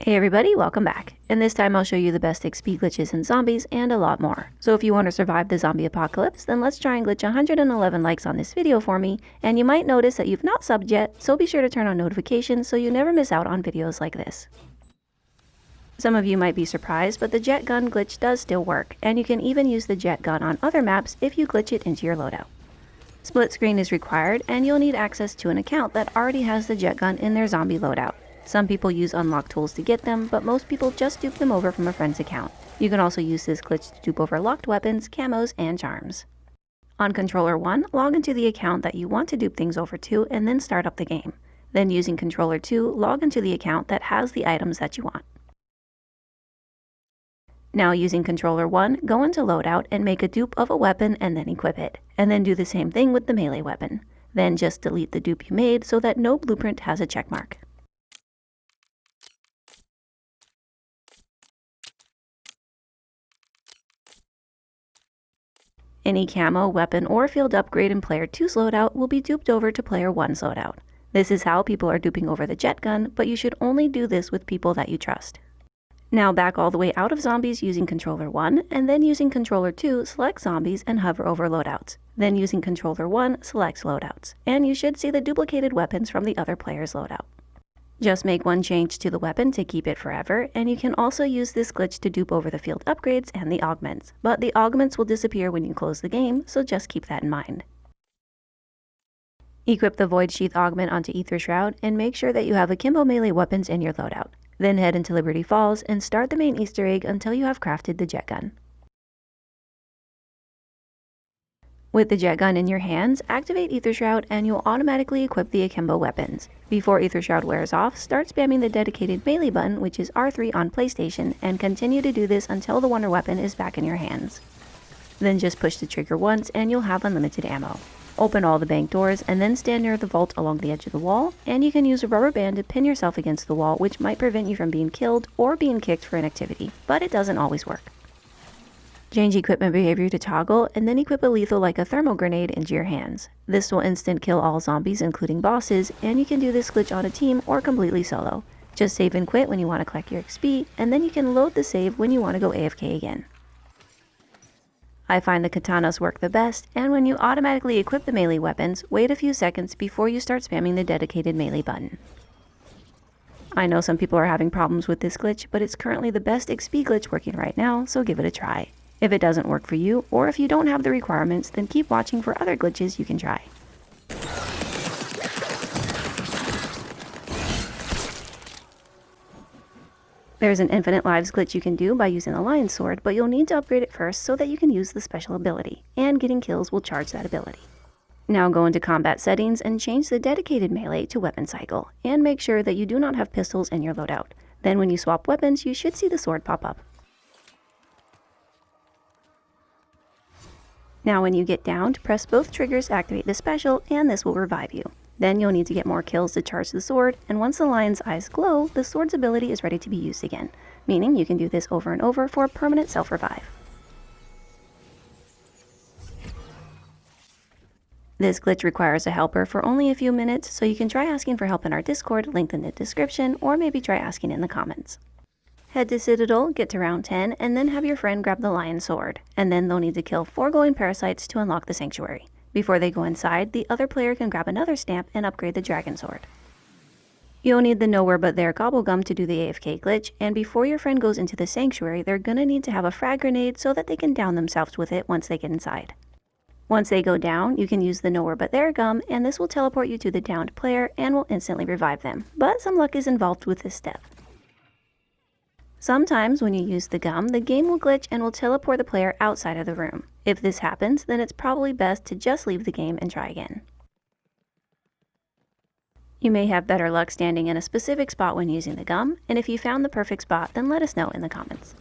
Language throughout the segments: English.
Hey everybody, welcome back. And this time I'll show you the best XP glitches in zombies and a lot more. So if you want to survive the zombie apocalypse, then let's try and glitch 111 likes on this video for me. And you might notice that you've not subbed yet, so be sure to turn on notifications so you never miss out on videos like this. Some of you might be surprised, but the JETGUN glitch does still work, and you can even use the JETGUN on other maps if you glitch it into your loadout. Split screen is required, and you'll need access to an account that already has the JETGUN in their zombie loadout. Some people use unlock tools to get them, but most people just dupe them over from a friend's account. You can also use this glitch to dupe over locked weapons, camos, and charms. On controller 1, log into the account that you want to dupe things over to and then start up the game. Then using controller 2, log into the account that has the items that you want. Now using controller 1, go into loadout and make a dupe of a weapon and then equip it. And then do the same thing with the melee weapon. Then just delete the dupe you made so that no blueprint has a checkmark. Any camo, weapon, or field upgrade in player 2's loadout will be duped over to player 1's loadout. This is how people are duping over the JETGUN, but you should only do this with people that you trust. Now back all the way out of zombies using controller 1, and then using controller 2, select zombies and hover over loadouts. Then using controller 1, select loadouts, and you should see the duplicated weapons from the other player's loadout. Just make one change to the weapon to keep it forever, and you can also use this glitch to dupe over the field upgrades and the augments. But the augments will disappear when you close the game, so just keep that in mind. Equip the Void Sheath augment onto Ether Shroud, and make sure that you have akimbo melee weapons in your loadout. Then head into Liberty Falls and start the main Easter egg until you have crafted the JETGUN. With the JETGUN in your hands, activate Ether Shroud and you'll automatically equip the akimbo weapons. Before Ether Shroud wears off, start spamming the dedicated melee button, which is R3 on PlayStation, and continue to do this until the wonder weapon is back in your hands. Then just push the trigger once and you'll have unlimited ammo. Open all the bank doors and then stand near the vault along the edge of the wall, and you can use a rubber band to pin yourself against the wall, which might prevent you from being killed or being kicked for inactivity, but it doesn't always work. Change equipment behavior to toggle, and then equip a lethal like a thermal grenade into your hands. This will instant kill all zombies including bosses, and you can do this glitch on a team or completely solo. Just save and quit when you want to collect your XP, and then you can load the save when you want to go AFK again. I find the katanas work the best, and when you automatically equip the melee weapons, wait a few seconds before you start spamming the dedicated melee button. I know some people are having problems with this glitch, but it's currently the best XP glitch working right now, so give it a try. If it doesn't work for you, or if you don't have the requirements, then keep watching for other glitches you can try. There's an infinite lives glitch you can do by using the Lion's Sword, but you'll need to upgrade it first so that you can use the special ability, and getting kills will charge that ability. Now go into combat settings and change the dedicated melee to weapon cycle, and make sure that you do not have pistols in your loadout. Then when you swap weapons, you should see the sword pop up. Now when you get downed, press both triggers to activate the special, and this will revive you. Then you'll need to get more kills to charge the sword, and once the lion's eyes glow, the sword's ability is ready to be used again, meaning you can do this over and over for a permanent self-revive. This glitch requires a helper for only a few minutes, so you can try asking for help in our Discord, linked in the description, or maybe try asking in the comments. Head to Citadel, get to round 10, and then have your friend grab the Lion's Sword, and then they'll need to kill 4 glowing parasites to unlock the Sanctuary. Before they go inside, the other player can grab another stamp and upgrade the Dragon Sword. You'll need the Nowhere But There Gobblegum to do the AFK glitch, and before your friend goes into the Sanctuary, they're gonna need to have a frag grenade so that they can down themselves with it once they get inside. Once they go down, you can use the Nowhere But There gum, and this will teleport you to the downed player and will instantly revive them, but some luck is involved with this step. Sometimes when you use the gum, the game will glitch and will teleport the player outside of the room. If this happens, then it's probably best to just leave the game and try again. You may have better luck standing in a specific spot when using the gum, and if you found the perfect spot, then let us know in the comments.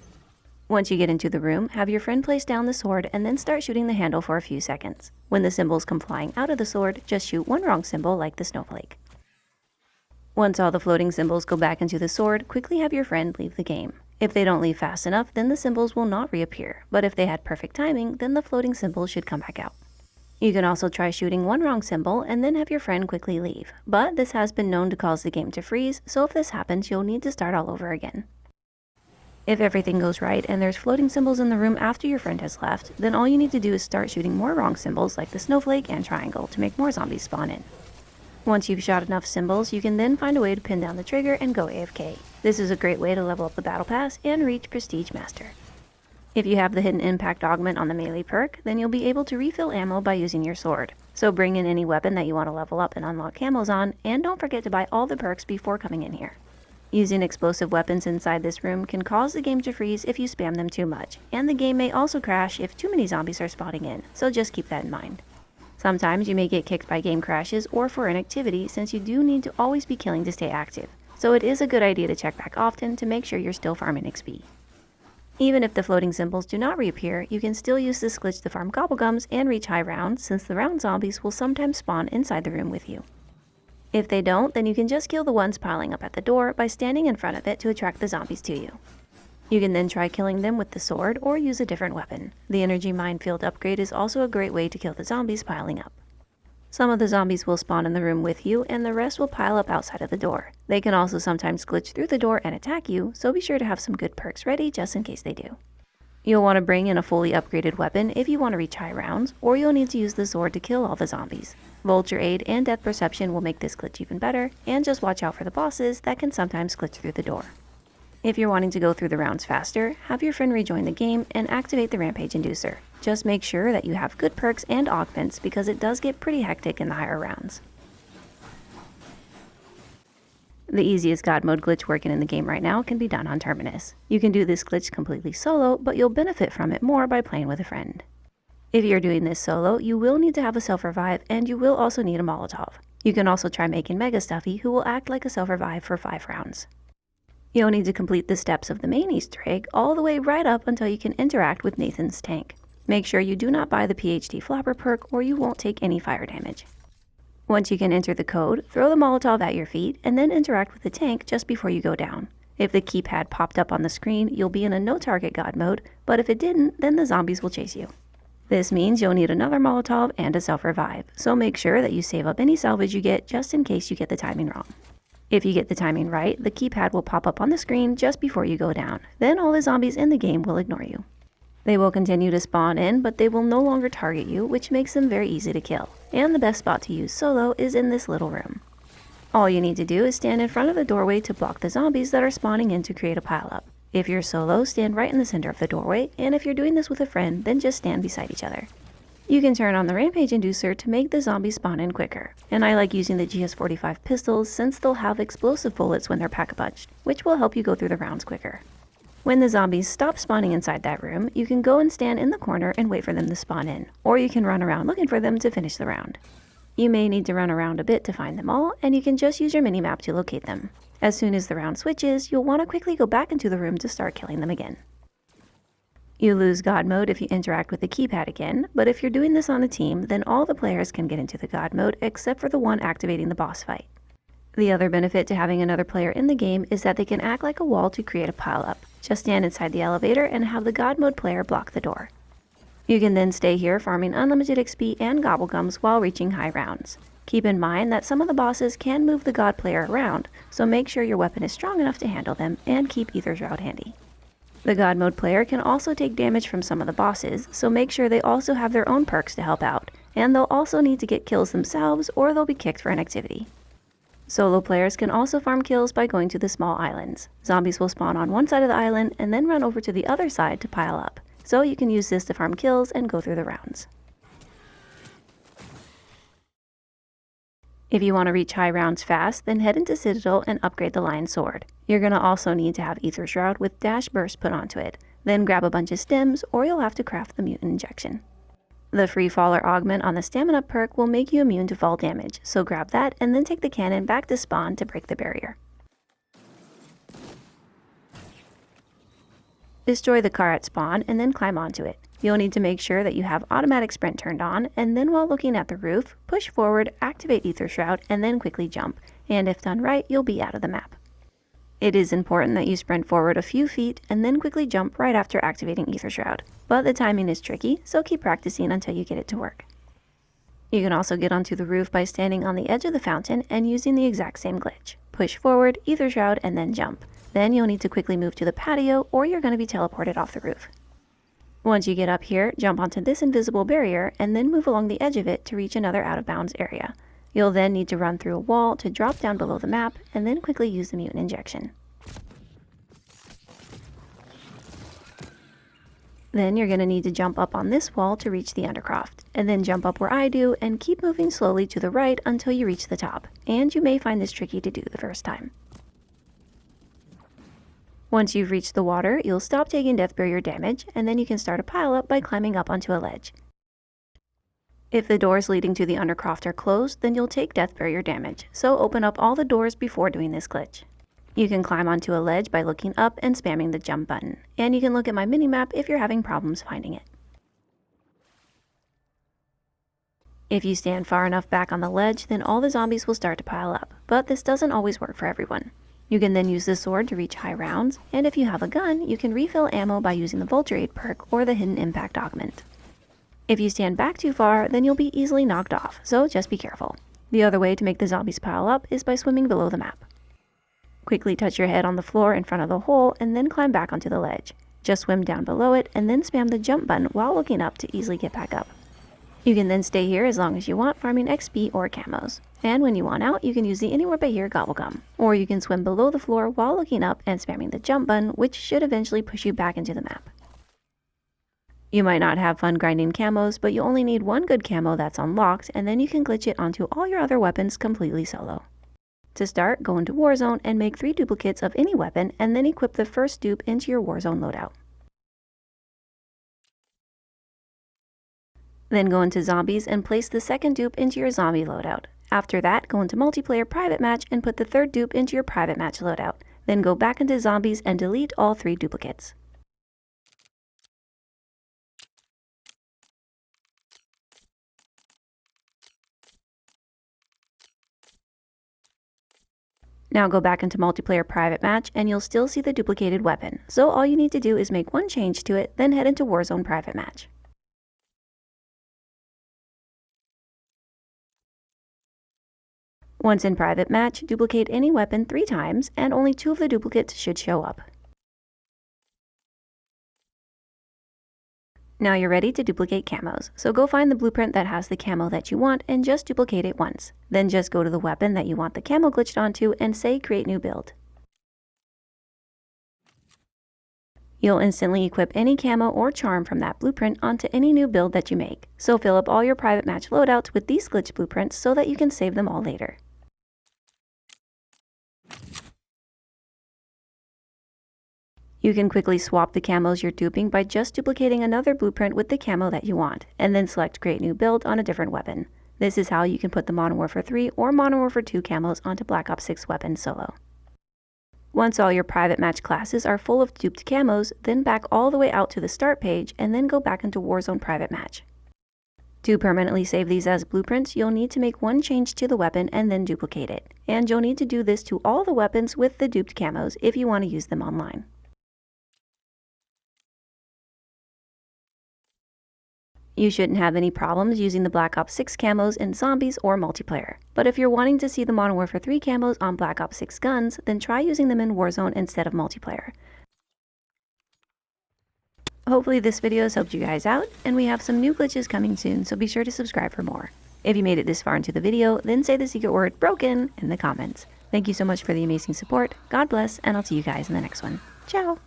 Once you get into the room, have your friend place down the sword and then start shooting the handle for a few seconds. When the symbols come flying out of the sword, just shoot one wrong symbol like the snowflake. Once all the floating symbols go back into the sword, quickly have your friend leave the game. If they don't leave fast enough, then the symbols will not reappear, but if they had perfect timing, then the floating symbols should come back out. You can also try shooting one wrong symbol and then have your friend quickly leave, but this has been known to cause the game to freeze, so if this happens, you'll need to start all over again. If everything goes right and there's floating symbols in the room after your friend has left, then all you need to do is start shooting more wrong symbols like the snowflake and triangle to make more zombies spawn in. Once you've shot enough symbols, you can then find a way to pin down the trigger and go AFK. This is a great way to level up the battle pass and reach Prestige Master. If you have the hidden impact augment on the melee perk, then you'll be able to refill ammo by using your sword. So bring in any weapon that you want to level up and unlock camos on, and don't forget to buy all the perks before coming in here. Using explosive weapons inside this room can cause the game to freeze if you spam them too much, and the game may also crash if too many zombies are spawning in, so just keep that in mind. Sometimes you may get kicked by game crashes or for inactivity, since you do need to always be killing to stay active, so it is a good idea to check back often to make sure you're still farming XP. Even if the floating symbols do not reappear, you can still use this glitch to farm Gobblegums and reach high rounds, since the round zombies will sometimes spawn inside the room with you. If they don't, then you can just kill the ones piling up at the door by standing in front of it to attract the zombies to you. You can then try killing them with the sword or use a different weapon. The energy minefield upgrade is also a great way to kill the zombies piling up. Some of the zombies will spawn in the room with you, and the rest will pile up outside of the door. They can also sometimes glitch through the door and attack you, so be sure to have some good perks ready just in case they do. You'll want to bring in a fully upgraded weapon if you want to reach high rounds, or you'll need to use the sword to kill all the zombies. Vulture Aid and Death Perception will make this glitch even better, and just watch out for the bosses that can sometimes glitch through the door. If you're wanting to go through the rounds faster, have your friend rejoin the game and activate the Rampage Inducer. Just make sure that you have good perks and augments because it does get pretty hectic in the higher rounds. The easiest Godmode glitch working in the game right now can be done on Terminus. You can do this glitch completely solo, but you'll benefit from it more by playing with a friend. If you're doing this solo, you will need to have a self-revive, and you will also need a Molotov. You can also try making Mega Stuffy, who will act like a self-revive for 5 rounds. You'll need to complete the steps of the main Easter egg all the way right up until you can interact with Nathan's tank. Make sure you do not buy the PhD Flopper perk or you won't take any fire damage. Once you can enter the code, throw the Molotov at your feet and then interact with the tank just before you go down. If the keypad popped up on the screen, you'll be in a no target God mode, but if it didn't, then the zombies will chase you. This means you'll need another Molotov and a self-revive, so make sure that you save up any salvage you get just in case you get the timing wrong. If you get the timing right, the keypad will pop up on the screen just before you go down. Then all the zombies in the game will ignore you. They will continue to spawn in, but they will no longer target you, which makes them very easy to kill. And the best spot to use solo is in this little room. All you need to do is stand in front of the doorway to block the zombies that are spawning in to create a pileup. If you're solo, stand right in the center of the doorway, and if you're doing this with a friend, then just stand beside each other. You can turn on the Rampage Inducer to make the zombies spawn in quicker, and I like using the GS45 pistols since they'll have explosive bullets when they're pack-a-punched, which will help you go through the rounds quicker. When the zombies stop spawning inside that room, you can go and stand in the corner and wait for them to spawn in, or you can run around looking for them to finish the round. You may need to run around a bit to find them all, and you can just use your minimap to locate them. As soon as the round switches, you'll want to quickly go back into the room to start killing them again. You lose God mode if you interact with the keypad again, but if you're doing this on a team, then all the players can get into the God mode except for the one activating the boss fight. The other benefit to having another player in the game is that they can act like a wall to create a pileup. Just stand inside the elevator and have the God mode player block the door. You can then stay here farming unlimited XP and Gobblegums while reaching high rounds. Keep in mind that some of the bosses can move the God player around, so make sure your weapon is strong enough to handle them and keep Ether Shroud handy. The God mode player can also take damage from some of the bosses, so make sure they also have their own perks to help out, and they'll also need to get kills themselves or they'll be kicked for inactivity. Solo players can also farm kills by going to the small islands. Zombies will spawn on one side of the island and then run over to the other side to pile up, so you can use this to farm kills and go through the rounds. If you want to reach high rounds fast, then head into Citadel and upgrade the Lion Sword. You're going to also need to have Ether Shroud with Dash Burst put onto it. Then grab a bunch of stems, or you'll have to craft the Mutant Injection. The Free Faller augment on the Stamina perk will make you immune to fall damage, so grab that and then take the cannon back to spawn to break the barrier. Destroy the car at spawn and then climb onto it. You'll need to make sure that you have automatic sprint turned on, and then while looking at the roof, push forward, activate Ether Shroud, and then quickly jump, and if done right, you'll be out of the map. It is important that you sprint forward a few feet and then quickly jump right after activating Ether Shroud, but the timing is tricky, so keep practicing until you get it to work. You can also get onto the roof by standing on the edge of the fountain and using the exact same glitch. Push forward, ether shroud, and then jump. Then you'll need to quickly move to the patio or you're going to be teleported off the roof. Once you get up here, jump onto this invisible barrier and then move along the edge of it to reach another out of bounds area. You'll then need to run through a wall to drop down below the map and then quickly use the mutant injection. Then you're going to need to jump up on this wall to reach the Undercroft, and then jump up where I do and keep moving slowly to the right until you reach the top, and you may find this tricky to do the first time. Once you've reached the water, you'll stop taking death barrier damage, and then you can start a pile up by climbing up onto a ledge. If the doors leading to the Undercroft are closed, then you'll take death barrier damage, so open up all the doors before doing this glitch. You can climb onto a ledge by looking up and spamming the jump button, and you can look at my minimap if you're having problems finding it. If you stand far enough back on the ledge, then all the zombies will start to pile up, but this doesn't always work for everyone. You can then use the sword to reach high rounds, and if you have a gun, you can refill ammo by using the Vulture Aid perk or the Hidden Impact Augment. If you stand back too far, then you'll be easily knocked off, so just be careful. The other way to make the zombies pile up is by swimming below the map. Quickly touch your head on the floor in front of the hole and then climb back onto the ledge. Just swim down below it and then spam the jump button while looking up to easily get back up. You can then stay here as long as you want, farming XP or CAMOS. And when you want out, you can use the Anywhere But Here Gobblegum. Or you can swim below the floor while looking up and spamming the jump button, which should eventually push you back into the map. You might not have fun grinding camos, but you only need one good camo that's unlocked, and then you can glitch it onto all your other weapons completely solo. To start, go into Warzone and make 3 duplicates of any weapon, and then equip the first dupe into your Warzone loadout. Then go into Zombies and place the second dupe into your zombie loadout. After that, go into Multiplayer Private Match and put the third dupe into your Private Match loadout. Then go back into Zombies and delete all 3 duplicates. Now go back into Multiplayer Private Match and you'll still see the duplicated weapon, so all you need to do is make one change to it, then head into Warzone Private Match. Once in Private Match, duplicate any weapon 3 times, and only 2 of the duplicates should show up. Now you're ready to duplicate camos, so go find the blueprint that has the camo that you want and just duplicate it once. Then just go to the weapon that you want the camo glitched onto and say Create New Build. You'll instantly equip any camo or charm from that blueprint onto any new build that you make, so fill up all your Private Match loadouts with these glitch blueprints so that you can save them all later. You can quickly swap the camos you're duping by just duplicating another blueprint with the camo that you want, and then select Create New Build on a different weapon. This is how you can put the Modern Warfare 3 or Modern Warfare 2 camos onto Black Ops 6 weapons solo. Once all your Private Match classes are full of duped camos, then back all the way out to the start page and then go back into Warzone Private Match. To permanently save these as blueprints, you'll need to make one change to the weapon and then duplicate it. And you'll need to do this to all the weapons with the duped camos if you want to use them online. You shouldn't have any problems using the Black Ops 6 camos in Zombies or Multiplayer. But if you're wanting to see the Modern Warfare 3 camos on Black Ops 6 guns, then try using them in Warzone instead of Multiplayer. Hopefully this video has helped you guys out, and we have some new glitches coming soon, so be sure to subscribe for more. If you made it this far into the video, then say the secret word BROKEN in the comments. Thank you so much for the amazing support, God bless, and I'll see you guys in the next one. Ciao!